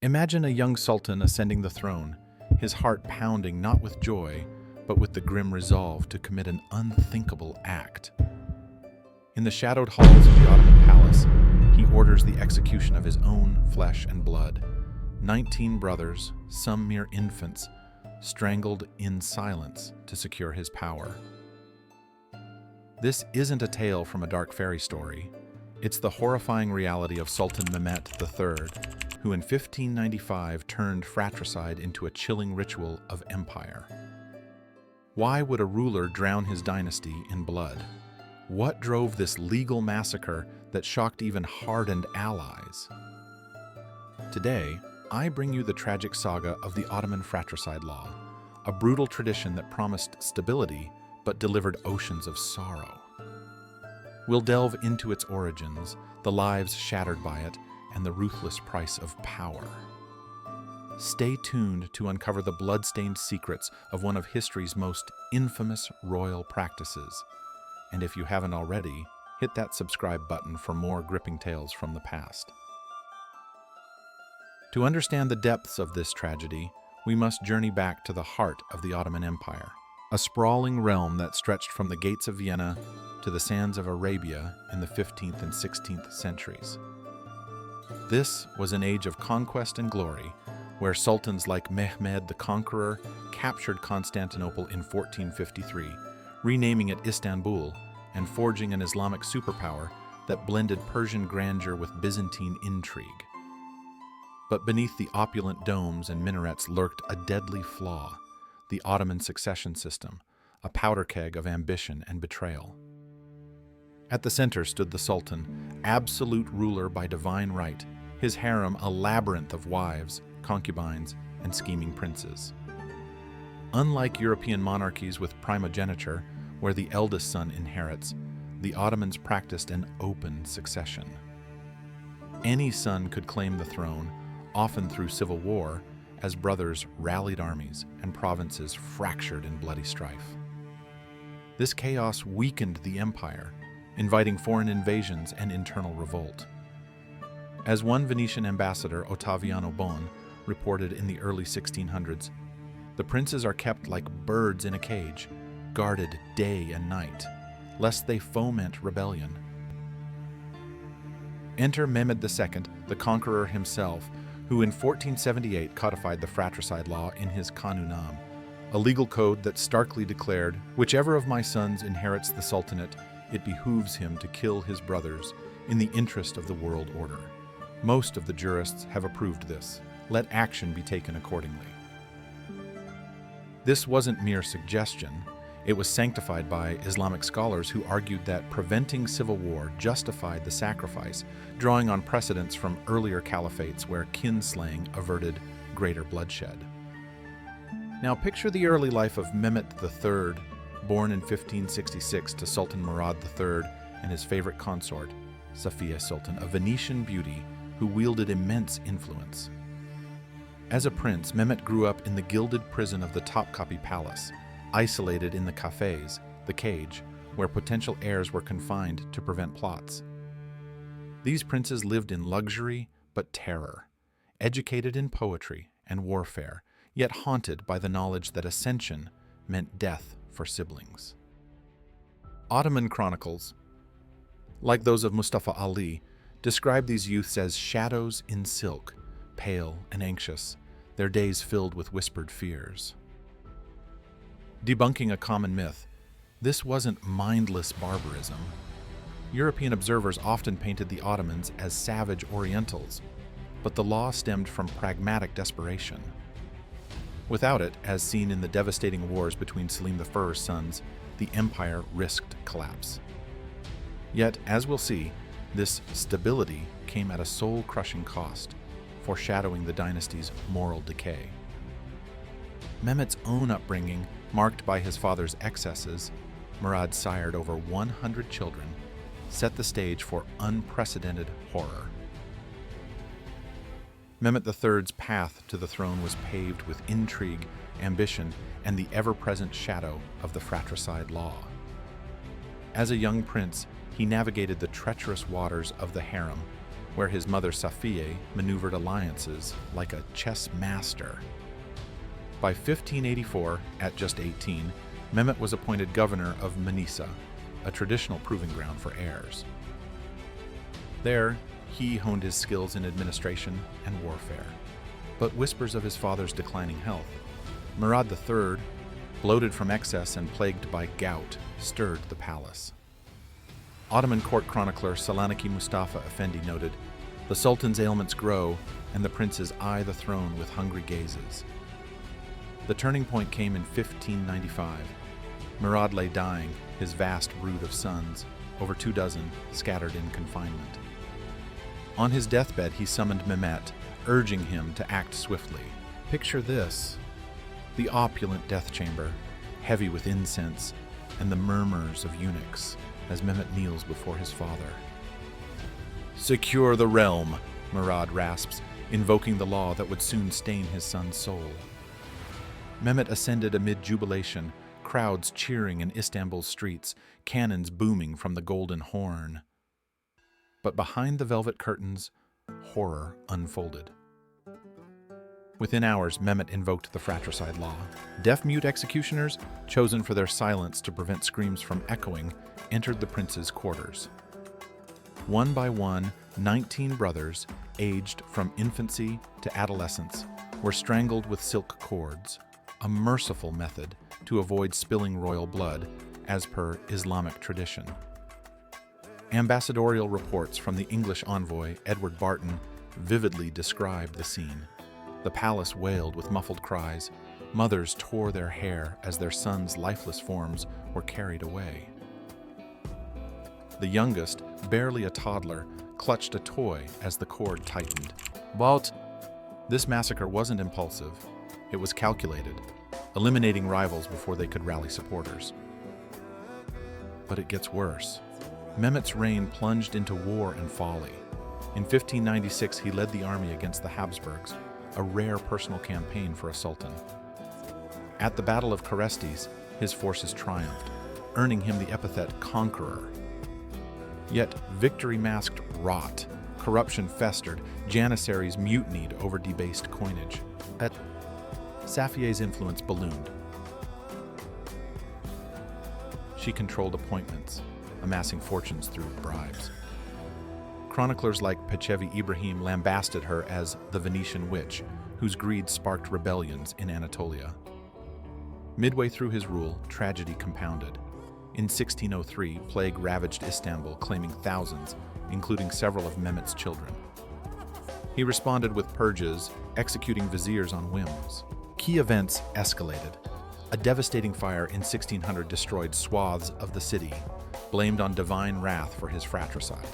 Imagine a young sultan ascending the throne, his heart pounding not with joy, but with the grim resolve to commit an unthinkable act. In the shadowed halls of the Ottoman palace, he orders the execution of his own flesh and blood. 19 brothers, some mere infants, strangled in silence to secure his power. This isn't a tale from a dark fairy story. It's the horrifying reality of Sultan Mehmed III, who in 1595 turned fratricide into a chilling ritual of empire. Why would a ruler drown his dynasty in blood? What drove this legal massacre that shocked even hardened allies? Today, I bring you the tragic saga of the Ottoman fratricide law, a brutal tradition that promised stability but delivered oceans of sorrow. We'll delve into its origins, the lives shattered by it, and the ruthless price of power. Stay tuned to uncover the blood-stained secrets of one of history's most infamous royal practices. And if you haven't already, hit that subscribe button for more gripping tales from the past. To understand the depths of this tragedy, we must journey back to the heart of the Ottoman Empire, a sprawling realm that stretched from the gates of Vienna to the sands of Arabia in the 15th and 16th centuries. This was an age of conquest and glory, where sultans like Mehmed the Conqueror captured Constantinople in 1453, renaming it Istanbul and forging an Islamic superpower that blended Persian grandeur with Byzantine intrigue. But beneath the opulent domes and minarets lurked a deadly flaw: the Ottoman succession system, a powder keg of ambition and betrayal. At the center stood the Sultan, absolute ruler by divine right, his harem a labyrinth of wives, concubines, and scheming princes. Unlike European monarchies with primogeniture, where the eldest son inherits, the Ottomans practiced an open succession. Any son could claim the throne, often through civil war, as brothers rallied armies and provinces fractured in bloody strife. This chaos weakened the empire, inviting foreign invasions and internal revolt. As one Venetian ambassador, Ottaviano Bon, reported in the early 1600s, the princes are kept like birds in a cage, guarded day and night, lest they foment rebellion. Enter Mehmed II, the conqueror himself, who in 1478 codified the fratricide law in his Kanunam, a legal code that starkly declared, "Whichever of my sons inherits the sultanate, it behooves him to kill his brothers in the interest of the world order." Most of the jurists have approved this. Let action be taken accordingly. This wasn't mere suggestion. It was sanctified by Islamic scholars who argued that preventing civil war justified the sacrifice, drawing on precedents from earlier caliphates where kinslaying averted greater bloodshed. Now picture the early life of Mehmed III, born in 1566 to Sultan Murad III and his favorite consort, Safiya Sultan, a Venetian beauty who wielded immense influence. As a prince, Mehmet grew up in the gilded prison of the Topkapi Palace, isolated in the cafes, the cage, where potential heirs were confined to prevent plots. These princes lived in luxury but terror, educated in poetry and warfare, yet haunted by the knowledge that ascension meant death for siblings. Ottoman chronicles, like those of Mustafa Ali, describe these youths as shadows in silk, pale and anxious, their days filled with whispered fears. Debunking a common myth, this wasn't mindless barbarism. European observers often painted the Ottomans as savage Orientals, but the law stemmed from pragmatic desperation. Without it, as seen in the devastating wars between Selim I's sons, the empire risked collapse. Yet, as we'll see, this stability came at a soul-crushing cost, foreshadowing the dynasty's moral decay. Mehmet's own upbringing, marked by his father's excesses, Murad sired over 100 children, set the stage for unprecedented horror. Mehmed III's path to the throne was paved with intrigue, ambition, and the ever-present shadow of the fratricide law. As a young prince, he navigated the treacherous waters of the harem, where his mother Safiye maneuvered alliances like a chess master. By 1584, at just 18, Mehmet was appointed governor of Manisa, a traditional proving ground for heirs. There, he honed his skills in administration and warfare. But whispers of his father's declining health, Murad III, bloated from excess and plagued by gout, stirred the palace. Ottoman court chronicler Salaniki Mustafa Effendi noted, "The Sultan's ailments grow, and the princes eye the throne with hungry gazes." The turning point came in 1595. Murad lay dying, his vast brood of sons, over 24, scattered in confinement. On his deathbed, he summoned Mehmet, urging him to act swiftly. Picture this: the opulent death chamber, heavy with incense, and the murmurs of eunuchs as Mehmet kneels before his father. "Secure the realm," Murad rasps, invoking the law that would soon stain his son's soul. Mehmet ascended amid jubilation, crowds cheering in Istanbul's streets, cannons booming from the Golden Horn. But behind the velvet curtains, horror unfolded. Within hours, Mehmet invoked the Fratricide law. Deaf-mute executioners, chosen for their silence to prevent screams from echoing, entered the prince's quarters. One by one, 19 brothers, aged from infancy to adolescence, were strangled with silk cords, a merciful method to avoid spilling royal blood, as per Islamic tradition. Ambassadorial reports from the English envoy, Edward Barton, vividly described the scene. The palace wailed with muffled cries. Mothers tore their hair as their sons' lifeless forms were carried away. The youngest, barely a toddler, clutched a toy as the cord tightened. But this massacre wasn't impulsive. It was calculated, eliminating rivals before they could rally supporters. But it gets worse. Mehmet's reign plunged into war and folly. In 1596, he led the army against the Habsburgs, a rare personal campaign for a sultan. At the Battle of Carestes, his forces triumphed, earning him the epithet conqueror. Yet victory masked rot, corruption festered, janissaries mutinied over debased coinage. Safiye's influence ballooned. She controlled appointments, amassing fortunes through bribes. Chroniclers like Pachevi Ibrahim lambasted her as the Venetian witch, whose greed sparked rebellions in Anatolia. Midway through his rule, tragedy compounded. In 1603, plague ravaged Istanbul, claiming thousands, including several of Mehmet's children. He responded with purges, executing viziers on whims. Key events escalated. A devastating fire in 1600 destroyed swaths of the city, blamed on divine wrath for his fratricide.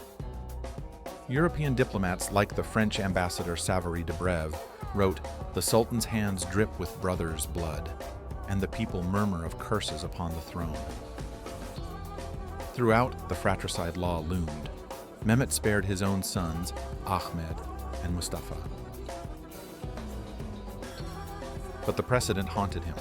European diplomats like the French ambassador Savary de Brève wrote, "The Sultan's hands drip with brothers' blood, and the people murmur of curses upon the throne." Throughout, the fratricide law loomed. Mehmet spared his own sons, Ahmed and Mustafa. But the precedent haunted him.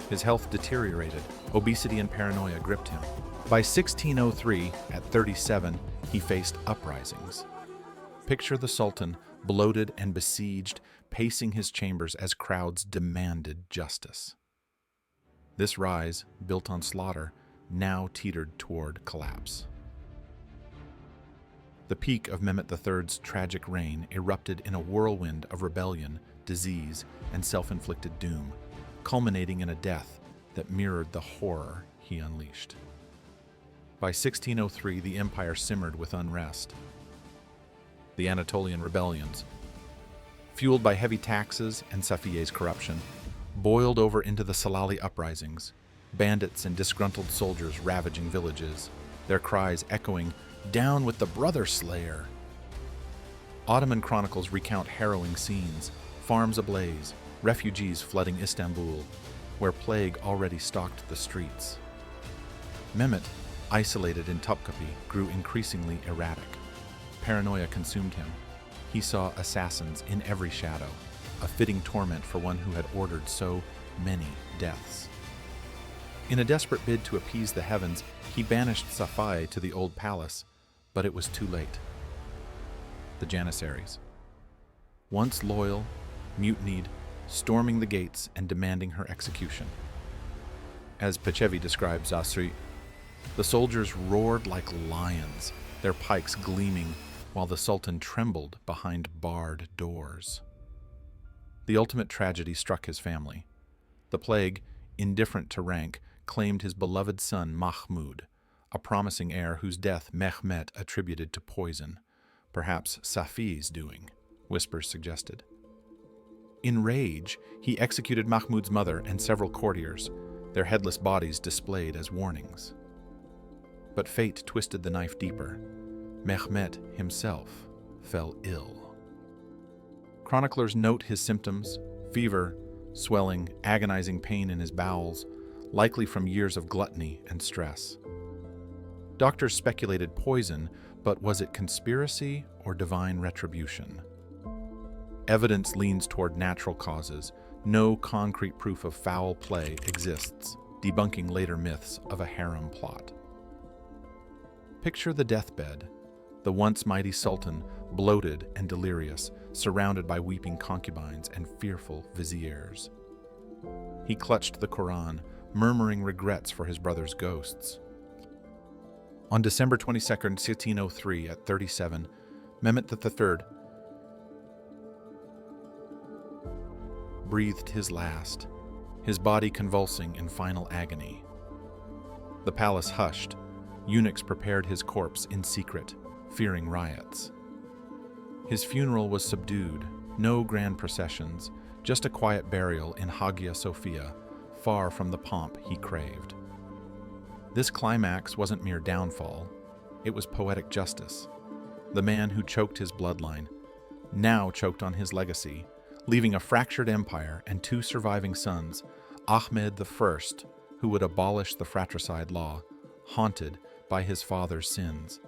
His health deteriorated, obesity and paranoia gripped him. By 1603, at 37, he faced uprisings. Picture the Sultan, bloated and besieged, pacing his chambers as crowds demanded justice. This rise, built on slaughter, now teetered toward collapse. The peak of Mehmet III's tragic reign erupted in a whirlwind of rebellion, disease, and self-inflicted doom, culminating in a death that mirrored the horror he unleashed. By 1603, the empire simmered with unrest. The Anatolian rebellions, fueled by heavy taxes and Safiye's corruption, boiled over into the Salali uprisings, bandits and disgruntled soldiers ravaging villages, their cries echoing, "Down with the brother slayer!" Ottoman chronicles recount harrowing scenes, farms ablaze, refugees flooding Istanbul, where plague already stalked the streets. Mehmet, isolated in Topkapi, grew increasingly erratic. Paranoia consumed him. He saw assassins in every shadow, a fitting torment for one who had ordered so many deaths. In a desperate bid to appease the heavens, he banished Safiye to the old palace, but it was too late. the Janissaries. Once loyal, mutinied, storming the gates and demanding her execution. As Pachevi describes Asri, the soldiers roared like lions, their pikes gleaming, while the Sultan trembled behind barred doors. The ultimate tragedy struck his family. The plague, indifferent to rank, claimed his beloved son Mahmud, a promising heir whose death Mehmet attributed to poison, perhaps Safi's doing, whispers suggested. In rage, he executed Mahmud's mother and several courtiers, their headless bodies displayed as warnings. But fate twisted the knife deeper. Mehmet himself fell ill. Chroniclers note his symptoms: fever, swelling, agonizing pain in his bowels, likely from years of gluttony and stress. Doctors speculated poison, but was it conspiracy or divine retribution? Evidence leans toward natural causes. No concrete proof of foul play exists, debunking later myths of a harem plot. Picture the deathbed, the once mighty sultan, bloated and delirious, surrounded by weeping concubines and fearful viziers. He clutched the Quran, murmuring regrets for his brother's ghosts. On December 22, 1603, at 37, Mehmet III breathed his last, his body convulsing in final agony. The palace hushed. Eunuchs prepared his corpse in secret, fearing riots. His funeral was subdued, no grand processions, just a quiet burial in Hagia Sophia, far from the pomp he craved. This climax wasn't mere downfall, it was poetic justice. The man who choked his bloodline now choked on his legacy, leaving a fractured empire and two surviving sons, Ahmed I, who would abolish the fratricide law, haunted by his father's sins.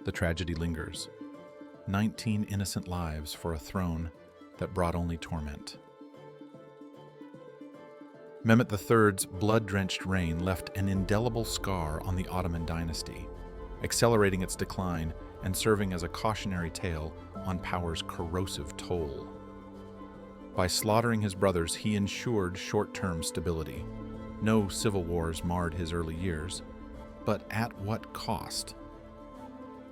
The tragedy lingers. 19 innocent lives for a throne that brought only torment. Mehmet III's blood-drenched reign left an indelible scar on the Ottoman dynasty, accelerating its decline and serving as a cautionary tale on power's corrosive toll. By slaughtering his brothers, he ensured short-term stability. No civil wars marred his early years, but at what cost?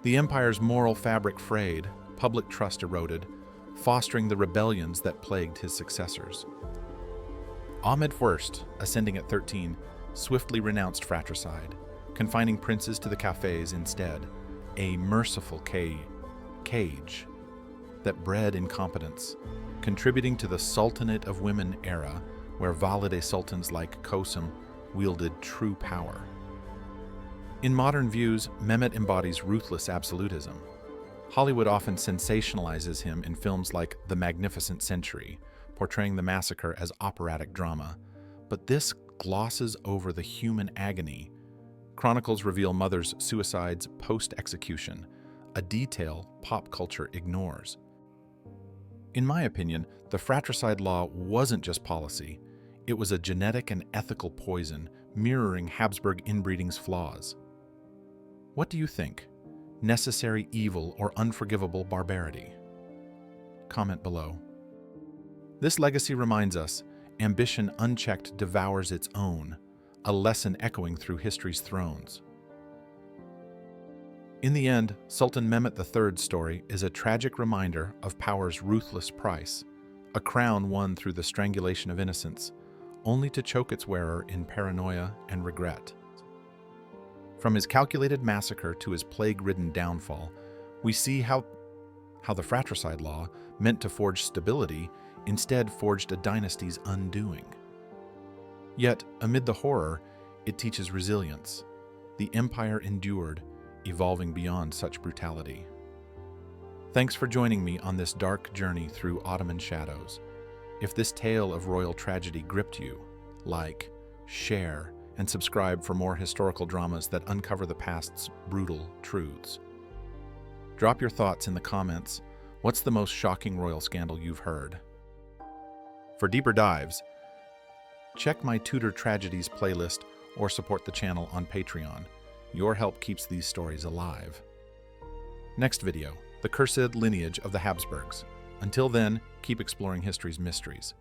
The empire's moral fabric frayed, public trust eroded, fostering the rebellions that plagued his successors. Ahmed I, ascending at 13, swiftly renounced fratricide, confining princes to the cafes instead, a merciful cage that bred incompetence, contributing to the Sultanate of Women era, where valide sultans like Kosum wielded true power. In modern views, Mehmet embodies ruthless absolutism. Hollywood often sensationalizes him in films like The Magnificent Century, portraying the massacre as operatic drama, but this glosses over the human agony. Chronicles reveal mothers' suicides post-execution, a detail pop culture ignores. In my opinion, the fratricide law wasn't just policy, it was a genetic and ethical poison, mirroring Habsburg inbreeding's flaws. What do you think? Necessary evil or unforgivable barbarity? Comment below. This legacy reminds us, ambition unchecked devours its own, a lesson echoing through history's thrones. In the end, Sultan Mehmet III's story is a tragic reminder of power's ruthless price, a crown won through the strangulation of innocence, only to choke its wearer in paranoia and regret. From his calculated massacre to his plague-ridden downfall, we see how the fratricide law, meant to forge stability, instead forged a dynasty's undoing. Yet, amid the horror, it teaches resilience. The empire endured, evolving beyond such brutality. Thanks for joining me on this dark journey through Ottoman shadows. If this tale of royal tragedy gripped you, like, share, and subscribe for more historical dramas that uncover the past's brutal truths. Drop your thoughts in the comments. What's the most shocking royal scandal you've heard? For deeper dives, check my Tudor Tragedies playlist or support the channel on Patreon. Your help keeps these stories alive. Next video, the cursed lineage of the Habsburgs. Until then, keep exploring history's mysteries.